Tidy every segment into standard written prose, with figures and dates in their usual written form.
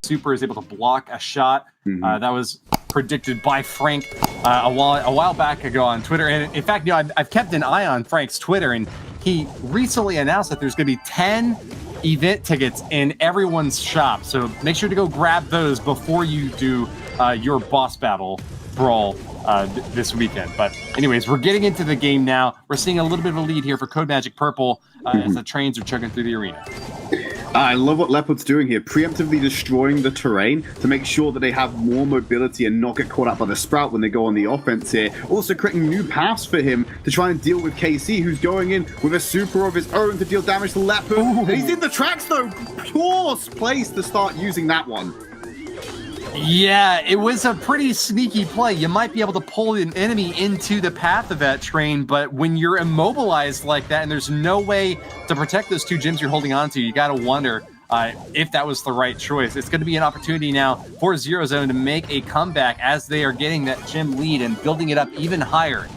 Super is able to block a shot. That was predicted by Frank a while back ago on Twitter. And in fact, I've kept an eye on Frank's Twitter, and he recently announced that there's going to be 10 event tickets in everyone's shop. So make sure to go grab those before you do your boss battle brawl this weekend. But anyways, we're getting into the game now. We're seeing a little bit of a lead here for CODEMAGIC Purple as the trains are chugging through the arena. I love what Leopard's doing here, preemptively destroying the terrain to make sure that they have more mobility and not get caught out by the Sprout when they go on the offense here. Also creating new paths for him to try and deal with KC, who's going in with a super of his own to deal damage to Leopard. And he's in the tracks though. Pure place to start using that one. Yeah, it was a pretty sneaky play. You might be able to pull an enemy into the path of that train, but when you're immobilized like that and there's no way to protect those two gems you're holding on to, you got to wonder if that was the right choice. It's going to be an opportunity now for ZEROZONE to make a comeback as they are getting that gem lead and building it up even higher.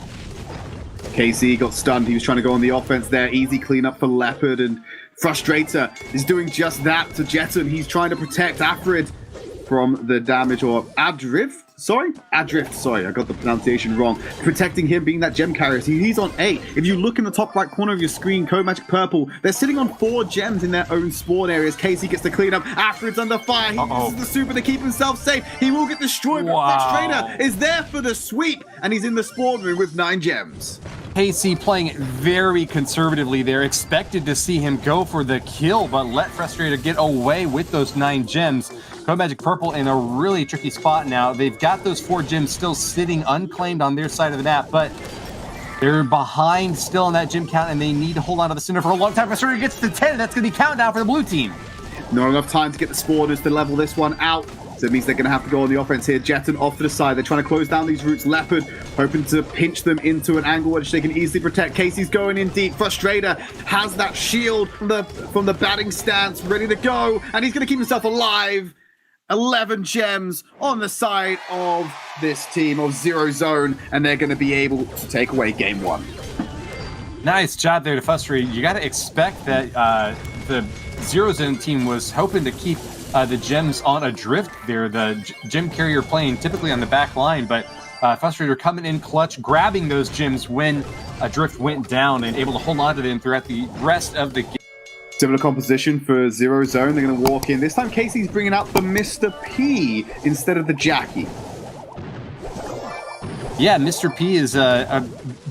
KC got stunned. He was trying to go on the offense there. Easy cleanup for Leopard, and Frustrator is doing just that to Jetton. He's trying to protect Afrid from the damage, or Adrift, sorry, I got the pronunciation wrong. Protecting him, being that gem carrier. He's on 8. If you look in the top right corner of your screen, CODEMAGIC Purple, they're sitting on 4 gems in their own spawn areas. Casey gets to clean up. Afrid's under fire. He uses the super to keep himself safe. He will get destroyed, but Frustrator is there for the sweep, and he's in the spawn room with 9 gems. KC playing it very conservatively there. Expected to see him go for the kill, but let Frustrator get away with those 9 gems. CODEMAGIC Purple in a really tricky spot now. They've got those 4 gems still sitting unclaimed on their side of the map, but they're behind still on that gem count, and they need to hold on to the center for a long time. Frustrator gets to 10, and that's going to be countdown for the blue team. Not enough time to get the spawners to level this one out. So it means they're going to have to go on the offense here. Jetton off to the side. They're trying to close down these routes. Leopard hoping to pinch them into an angle which they can easily protect. Casey's going in deep. Frustrator has that shield from the batting stance ready to go. And he's going to keep himself alive. 11 gems on the side of this team of ZEROZONE. And they're going to be able to take away game 1. Nice job there to Frustrator. You got to expect that the ZEROZONE team was hoping to keep the gems on a drift there. The gem carrier playing typically on the back line, but Frustrator coming in clutch, grabbing those gems when a drift went down and able to hold on to them throughout the rest of the game. Similar composition for ZEROZONE. They're going to walk in. This time Casey's bringing out the Mr. P instead of the Jackie. Yeah, Mr. P is a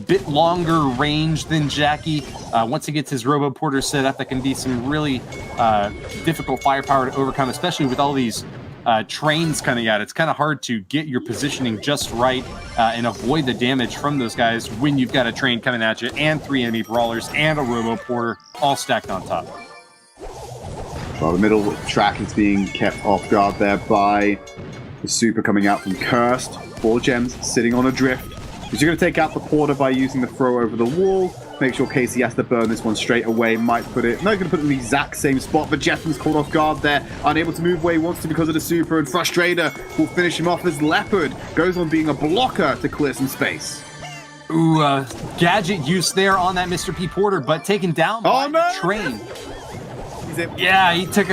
bit longer range than Jackie. Once he gets his Robo Porter set up, that can be some really difficult firepower to overcome, especially with all these trains coming out. It's kind of hard to get your positioning just right and avoid the damage from those guys when you've got a train coming at you and 3 enemy brawlers and a Robo Porter all stacked on top. Well, the middle track is being kept off guard there by the super coming out from Cursed. 4 gems sitting on a drift. He's going to take out the porter by using the throw over the wall. Make sure Casey has to burn this one straight away. Might put it... No, he's going to put it in the exact same spot, but Jetton's caught off guard there. Unable to move where he wants to because of the super, and Frustrator will finish him off as Leopard goes on being a blocker to clear some space. Ooh, gadget use there on that Mr. P Porter, but taken down by the train. Yeah, he took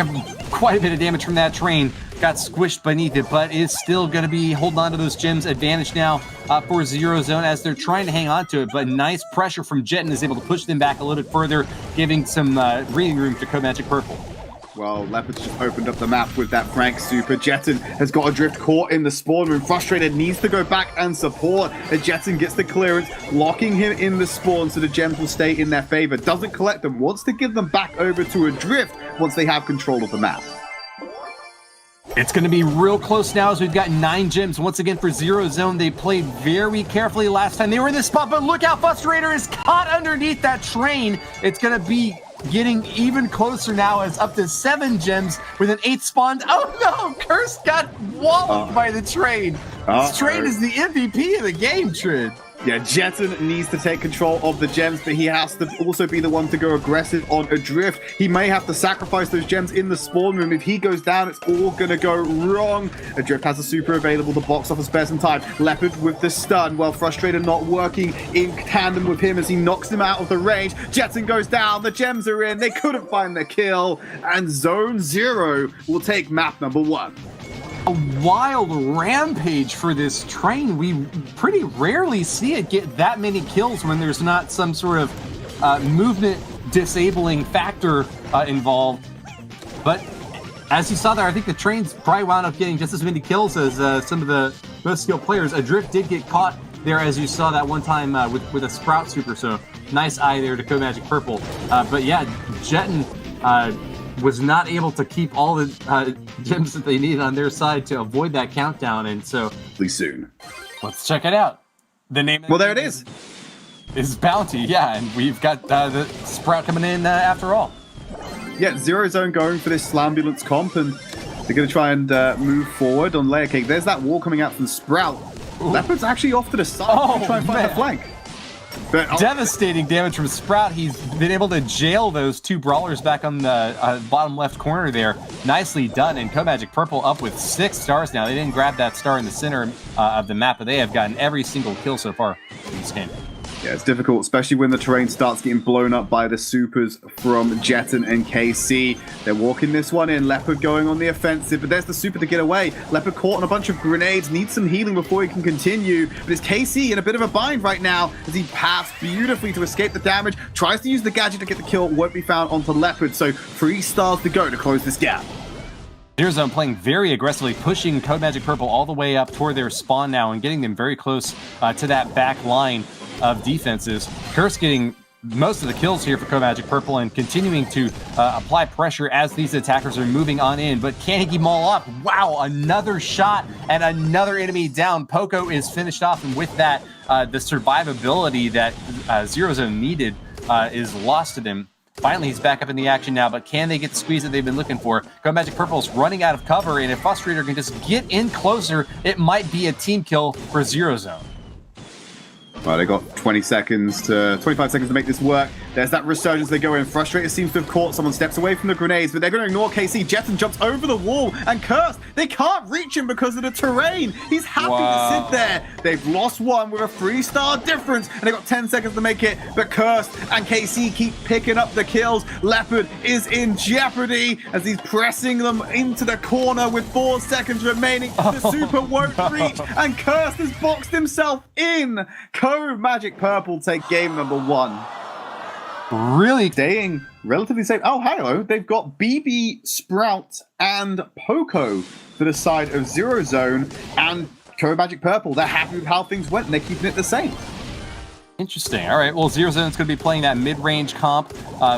quite a bit of damage from that train. Got squished beneath it, but is still going to be holding on to those gems. Advantage now for ZEROZONE as they're trying to hang on to it, but nice pressure from Jetton is able to push them back a little bit further, giving some breathing room to CODEMAGIC Purple. Well, Leopard's just opened up the map with that Frank super. Jetton has got a drift caught in the spawn room. Frustrated, needs to go back and support. And Jetton gets the clearance, locking him in the spawn so the gems will stay in their favor. Doesn't collect them, wants to give them back over to a drift once they have control of the map. It's going to be real close now as we've got 9 gems. Once again for ZEROZONE, they played very carefully last time they were in this spot, but look how Frustrator is caught underneath that train. It's going to be getting even closer now as up to 7 gems with an 8th spawn. Oh no, Curse got walloped by the train. This train is the MVP of the game, Trid. Yeah, Jetton needs to take control of the gems, but he has to also be the one to go aggressive on Adrift. He may have to sacrifice those gems in the spawn room. If he goes down, it's all going to go wrong. Adrift has a super available to box off and spare some time. Leopard with the stun, well, Frustrator not working in tandem with him as he knocks him out of the range. Jetton goes down, the gems are in, they couldn't find the kill, and Zone Zero will take map number 1. A wild rampage for this train. We pretty rarely see it get that many kills when there's not some sort of movement disabling factor involved. But as you saw there, I think the train's probably wound up getting just as many kills as some of the most skilled players. Adrift did get caught there, as you saw that one time with a Sprout super, so nice eye there to CODEMAGIC Purple. But yeah, Jetton was not able to keep all the gems that they needed on their side to avoid that countdown, and so soon. Let's check it out. The name. Well, there it is. Is Bounty, yeah, and we've got the Sprout coming in after all. Yeah, ZEROZONE going for this Slambulance comp, and they're going to try and move forward on Layer Cake. There's that wall coming out from Sprout. Ooh. Leopard's actually off to the side to try and find the flank. But, devastating damage from Sprout. He's been able to jail those 2 brawlers back on the bottom left corner there. Nicely done. And CODEMAGIC Purple up with 6 stars now. They didn't grab that star in the center of the map, but they have gotten every single kill so far in this game. Yeah, it's difficult, especially when the terrain starts getting blown up by the supers from Jetton and KC. They're walking this one in. Leopard going on the offensive, but there's the super to get away. Leopard caught on a bunch of grenades, needs some healing before he can continue. But it's KC in a bit of a bind right now as he paths beautifully to escape the damage. Tries to use the gadget to get the kill, won't be found onto Leopard. So 3 stars to go to close this gap. ZEROZONE playing very aggressively, pushing CODEMAGIC Purple all the way up toward their spawn now and getting them very close to that back line of defenses. Curse getting most of the kills here for CODEMAGIC Purple and continuing to apply pressure as these attackers are moving on in. But can he keep them all up? Wow, another shot and another enemy down. Poco is finished off, and with that, the survivability that ZEROZONE needed is lost to them. Finally, he's back up in the action now, but can they get the squeeze that they've been looking for? CODEMAGIC Purple's running out of cover, and if Frustrator can just get in closer, it might be a team kill for ZEROZONE. Well, they got 25 seconds to make this work. There's that resurgence. They go in. Frustrator seems to have caught someone, steps away from the grenades, but they're going to ignore KC. Jetton jumps over the wall, and Curse, they can't reach him because of the terrain. He's happy to sit there. They've lost one with a 3-star difference, and they've got 10 seconds to make it, but Curse and KC keep picking up the kills. Leopard is in jeopardy as he's pressing them into the corner with 4 seconds remaining. The super won't reach, and Curse has boxed himself in. CODEMAGIC Purple take game number 1. Really staying relatively safe. Oh, hello. They've got BB, Sprout, and Poco for the side of ZEROZONE, and CODEMAGIC Purple. They're happy with how things went, and they're keeping it the same. Interesting. All right. Well, ZEROZONE's going to be playing that mid-range comp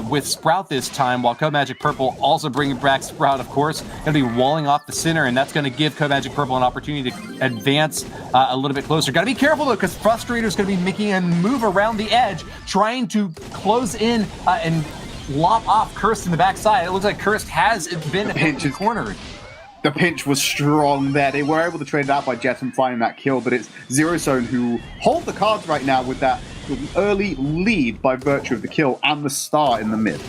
with Sprout this time, while CODEMAGIC Purple also bringing back Sprout, of course. Going to be walling off the center, and that's going to give CODEMAGIC Purple an opportunity to advance a little bit closer. Got to be careful, though, because Frustrator's going to be making a move around the edge, trying to close in and lop off Curse in the backside. It looks like Curse has been cornered. The pinch was strong there. They were able to trade it out by Jetton finding that kill, but it's ZEROZONE who hold the cards right now with that early lead by virtue of the kill and the star in the mid.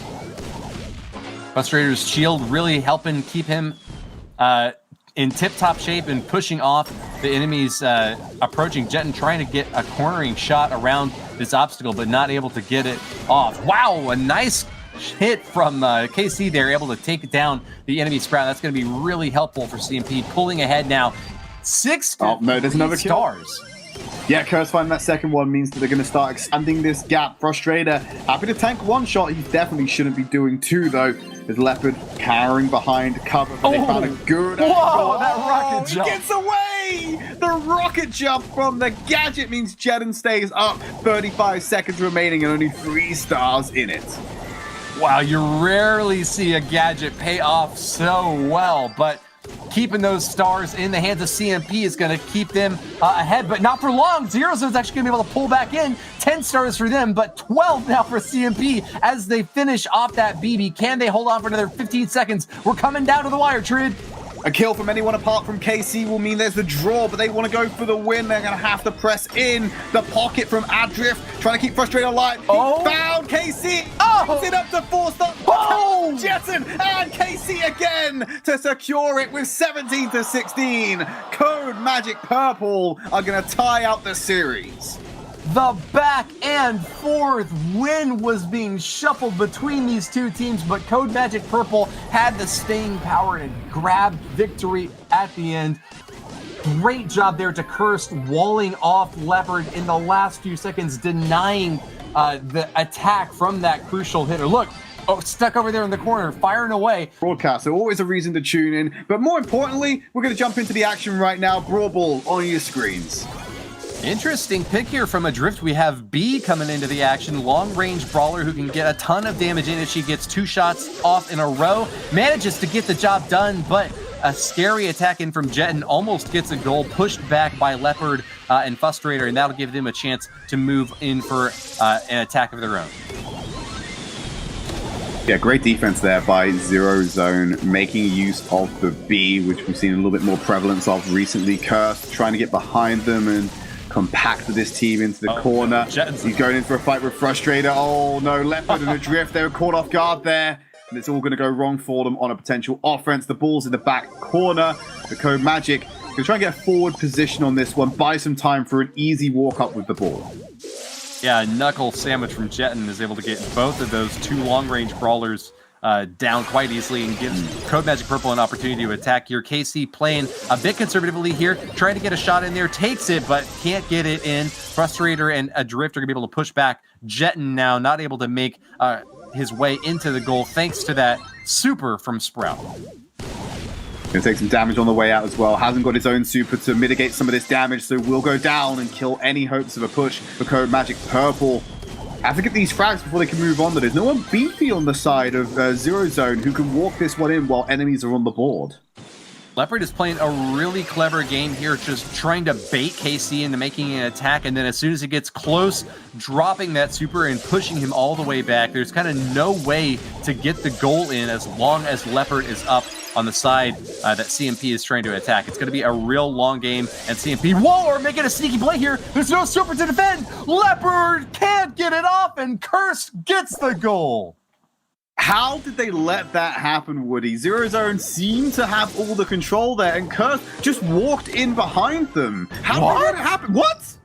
Frustrator's shield really helping keep him in tip-top shape and pushing off the enemies approaching. Jetton trying to get a cornering shot around this obstacle, but not able to get it off. Wow, a nice hit from KC there, able to take down the enemy Sprout. That's going to be really helpful for CMP, pulling ahead now. 6 there's another stars. Yeah, Curse finding that second one means that they're going to start expanding this gap. Frustrator happy to tank 1 shot. He definitely shouldn't be doing 2, though. There's Leopard cowering behind cover, but they found a good angle. That rocket jump. He gets away! The rocket jump from the gadget means Jetton stays up. 35 seconds remaining and only 3 stars in it. Wow, you rarely see a gadget pay off so well, but keeping those stars in the hands of CMP is going to keep them ahead, but not for long. ZEROZONE's actually going to be able to pull back in. 10 stars for them, but 12 now for CMP as they finish off that BB. Can they hold on for another 15 seconds? We're coming down to the wire, Trid. A kill from anyone apart from KC will mean there's the draw, but they want to go for the win. They're going to have to press in the pocket from Adrift, trying to keep Frustrated alive. Oh. He found KC. Oh. It up to 4-star. Oh. Jetson and KC again to secure it with 17-16. CODEMAGIC Purple are going to tie out the series. The back and forth win was being shuffled between these two teams, but CODEMAGIC Purple had the staying power to grab victory at the end. Great job there to Cursed, walling off Leopard in the last few seconds, denying the attack from that crucial hitter. Look, stuck over there in the corner, firing away. Broadcast, so always a reason to tune in, but more importantly, we're going to jump into the action right now. Brawl on your screens. Interesting pick here from Adrift. We have B coming into the action, long-range brawler who can get a ton of damage in if she gets 2 shots off in a row. Manages to get the job done, but a scary attack in from Jetton almost gets a goal, pushed back by Leopard and Frustrator, and that'll give them a chance to move in for an attack of their own. Yeah, great defense there by ZEROZONE, making use of the B, which we've seen a little bit more prevalence of recently. Cursed trying to get behind them and compact this team into the corner. He's going in for a fight with Frustrator. Oh no, Leopard and Adrift, they were caught off guard there. And it's all going to go wrong for them on a potential offense. The ball's in the back corner. The CODEMAGIC going to try and get a forward position on this one, buy some time for an easy walk up with the ball. Yeah, knuckle sandwich from Jetton is able to get both of those 2 long-range brawlers down quite easily and gives CODEMAGIC Purple an opportunity to attack here. KC playing a bit conservatively here, trying to get a shot in there, takes it, but can't get it in. Frustrator and Adrift are going to be able to push back. Jetton now not able to make his way into the goal thanks to that super from Sprout. Going to take some damage on the way out as well. Hasn't got his own super to mitigate some of this damage, so will go down and kill any hopes of a push for CODEMAGIC Purple. Have to get these frags before they can move on. There's no one beefy on the side of ZEROZONE who can walk this one in while enemies are on the board. Leopard is playing a really clever game here, just trying to bait KC into making an attack, and then as soon as it gets close, dropping that super and pushing him all the way back. There's kind of no way to get the goal in as long as Leopard is up on the side that CMP is trying to attack. It's going to be a real long game, and CMP, whoa, are making a sneaky play here. There's no super to defend. Leopard can't get it off, and Cursed gets the goal. How did they let that happen, Woody? ZEROZONE seemed to have all the control there, and Cursed just walked in behind them. How did they let it happen? What?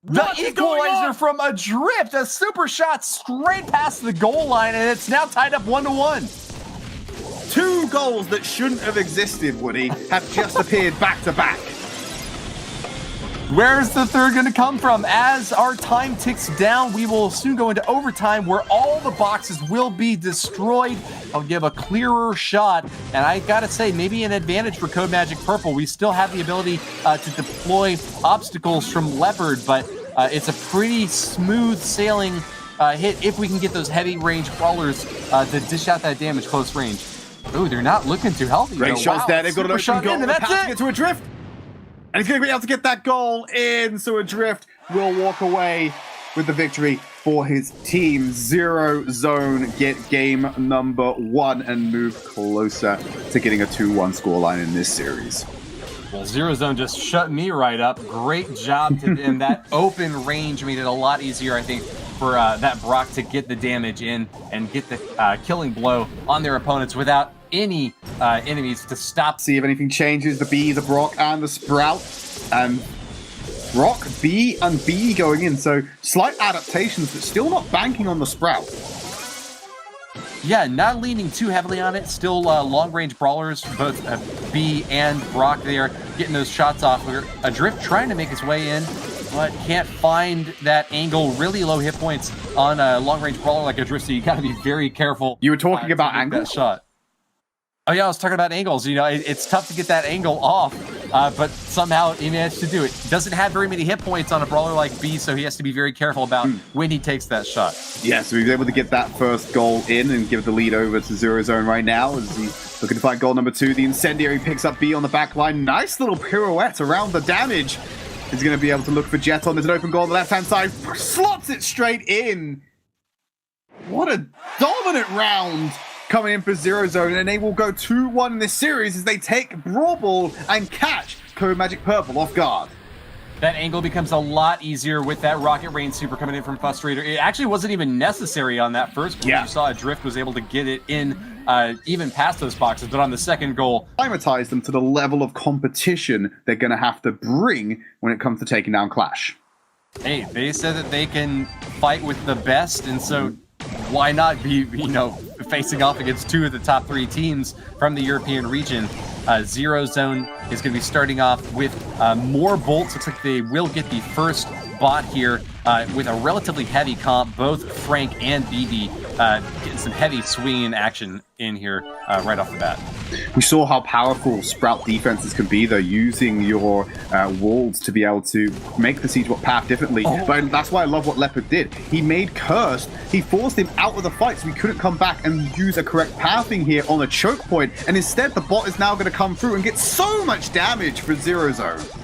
The equalizer from Adrift, a super shot straight past the goal line, and it's now tied up 1-1. 2 goals that shouldn't have existed, Woody, have just appeared back to back. Where's the third going to come from? As our time ticks down, we will soon go into overtime where all the boxes will be destroyed. I'll give a clearer shot, and I gotta say, maybe an advantage for CODEMAGIC Purple. We still have the ability to deploy obstacles from Leopard, but it's a pretty smooth sailing hit if we can get those heavy range brawlers to dish out that damage close range. Ooh, they're not looking too healthy. Great shots there. They've got an open goal. And that's it. Get to Adrift. And he's going to be able to get that goal in. So Adrift will walk away with the victory for his team. ZEROZONE get game number 1 and move closer to getting a 2-1 scoreline in this series. Well, ZEROZONE just shut me right up. Great job to them. That open range made it a lot easier, I think, for that Brock to get the damage in and get the killing blow on their opponents without any enemies to stop. See if anything changes. The B, the Brock, and the Sprout. And Brock, B, and B going in. So slight adaptations, but still not banking on the Sprout. Yeah, not leaning too heavily on it. Still long-range brawlers, both B and Brock there, getting those shots off. Adrift trying to make his way in, but can't find that angle. Really low hit points on a long-range brawler like Adrift, so you got to be very careful. You were talking about angles? That shot. Oh yeah, I was talking about angles. You know, it's tough to get that angle off, but somehow he managed to do it. Doesn't have very many hit points on a brawler like B, so he has to be very careful about when he takes that shot. Yeah, so he was able to get that first goal in and give the lead over to ZEROZONE right now as he's looking to find goal number 2. The Incendiary picks up B on the back line. Nice little pirouette around the damage. He's going to be able to look for Jetton. There's an open goal on the left-hand side. Slots it straight in. What a dominant round. coming in for ZEROZONE, and they will go 2-1 in this series as they take Brawl and catch CODEMAGIC Purple off guard. That angle becomes a lot easier with that Rocket Rain super coming in from Frustrator. It actually wasn't even necessary on that first goal. You saw Drift was able to get it in even past those boxes, but on the second goal, acclimatize them to the level of competition they're going to have to bring when it comes to taking down Clash. Hey, they said that they can fight with the best, and so why not be, facing off against two of the top 3 teams from the European region? ZEROZONE is going to be starting off with more bolts. Looks like they will get the first bot here with a relatively heavy comp. Both Frank and BB getting some heavy swinging action in here right off the bat. We saw how powerful Sprout defenses can be, though, using your walls to be able to make the siege bot path differently. But that's why I love what Leopard did. He made Cursed, he forced him out of the fight so he couldn't come back and use a correct pathing here on a choke point. And instead, the bot is now going to come through and get so much damage for ZEROZONE.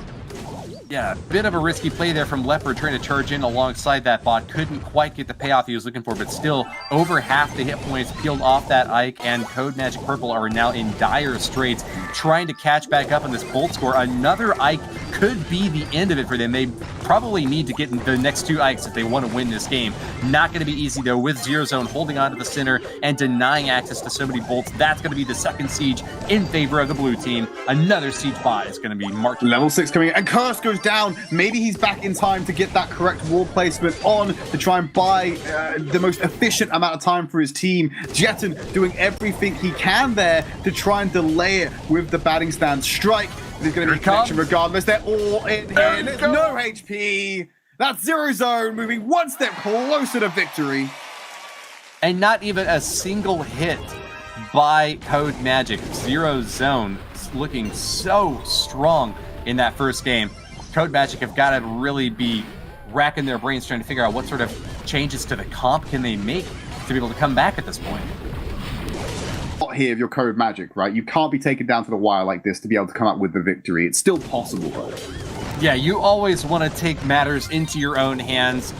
Yeah, bit of a risky play there from Leopard trying to charge in alongside that bot. Couldn't quite get the payoff he was looking for, but still over half the hit points peeled off that Ike, and CODEMAGIC Purple are now in dire straits trying to catch back up on this bolt score. Another Ike could be the end of it for them. They probably need to get the next 2 Ikes if they want to win this game. Not going to be easy, though, with ZEROZONE holding on to the center and denying access to so many bolts. That's going to be the second siege in favor of the blue team. Another siege bot is going to be marching. Level 6 coming in, and Curse goes down. Maybe he's back in time to get that correct wall placement on to try and buy the most efficient amount of time for his team. Jetton doing everything he can there to try and delay it with the batting stand strike. There's going to be connection regardless. They're all in here. There's no HP. That's ZEROZONE moving one step closer to victory. And not even a single hit by CODEMAGIC. ZEROZONE looking so strong in that first game. CODEMAGIC have got to really be racking their brains trying to figure out what sort of changes to the comp can they make to be able to come back at this point. Here of your CODEMAGIC, right? You can't be taken down to the wire like this to be able to come up with the victory. It's still possible, though. Yeah, you always want to take matters into your own hands.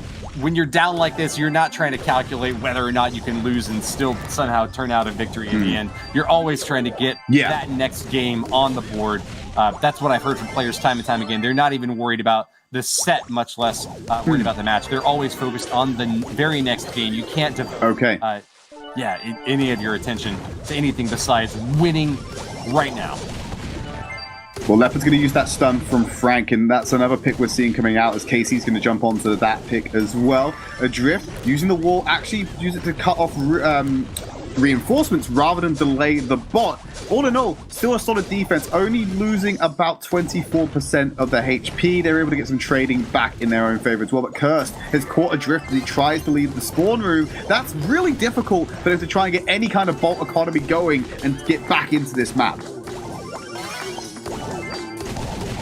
When you're down like this, you're not trying to calculate whether or not you can lose and still somehow turn out a victory in the end. You're always trying to get that next game on the board. That's what I've heard from players time and time again. They're not even worried about the set, much less worried about the match. They're always focused on the very next game. You can't devote any of your attention to anything besides winning right now. Well, Leopard's going to use that stun from Frank, and that's another pick we're seeing coming out as Casey's going to jump onto that pick as well. Adrift, using the wall, actually use it to cut off reinforcements rather than delay the bot. All in all, still a solid defense, only losing about 24% of their HP. They're able to get some trading back in their own favor as well, but Cursed has caught Adrift as he tries to leave the spawn room. That's really difficult for them to try and get any kind of bolt economy going and get back into this map.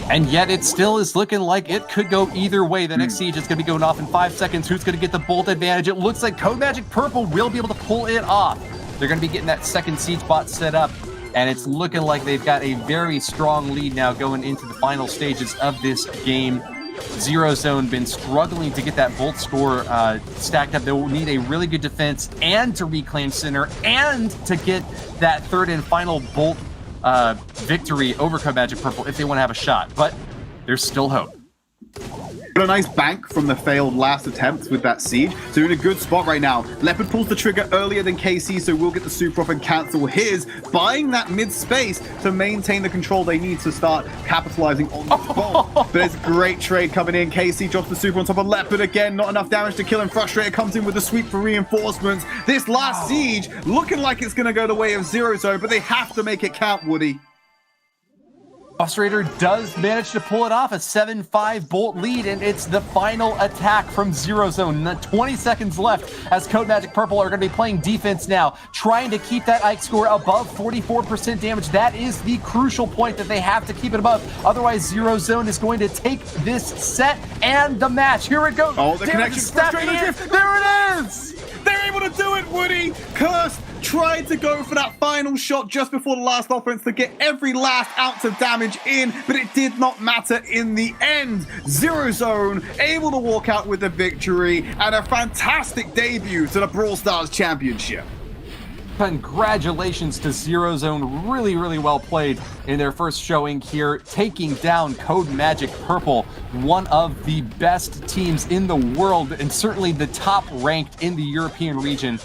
And yet it still is looking like it could go either way. The next siege is going to be going off in 5 seconds. Who's going to get the bolt advantage? It looks like CODEMAGIC Purple will be able to pull it off. They're going to be getting that second siege bot set up, and it's looking like they've got a very strong lead now going into the final stages of this game. ZEROZONE been struggling to get that bolt score stacked up. They will need a really good defense and to reclaim center and to get that third and final bolt victory over CODEMAGIC Purple if they want to have a shot, but there's still hope. Got a nice bank from the failed last attempt with that siege, so you're in a good spot right now. Leopard pulls the trigger earlier than KC, so we'll get the super off and cancel his, buying that mid space to maintain the control they need to start capitalizing on the ball. But it's a great trade coming in. KC drops the super on top of Leopard again, not enough damage to kill him. Frustrator comes in with the sweep for reinforcements. This last siege looking like it's going to go the way of ZEROZONE, but they have to make it count, Woody. Frustrator does manage to pull it off, a 7-5 bolt lead, and it's the final attack from ZEROZONE. 20 seconds left as CODEMAGIC Purple are going to be playing defense now, trying to keep that Ike score above 44% damage. That is the crucial point that they have to keep it above. Otherwise, ZEROZONE is going to take this set and the match. Here it goes. Oh, the connection. There it is! They're able to do it, Woody! Cursed tried to go for that final shot just before the last offense to get every last ounce of damage in, but it did not matter in the end. ZEROZONE able to walk out with the victory and a fantastic debut to the Brawl Stars Championship. Congratulations to ZEROZONE, really well played in their first showing here, taking down CODEMAGIC Purple, one of the best teams in the world and certainly the top ranked in the European region.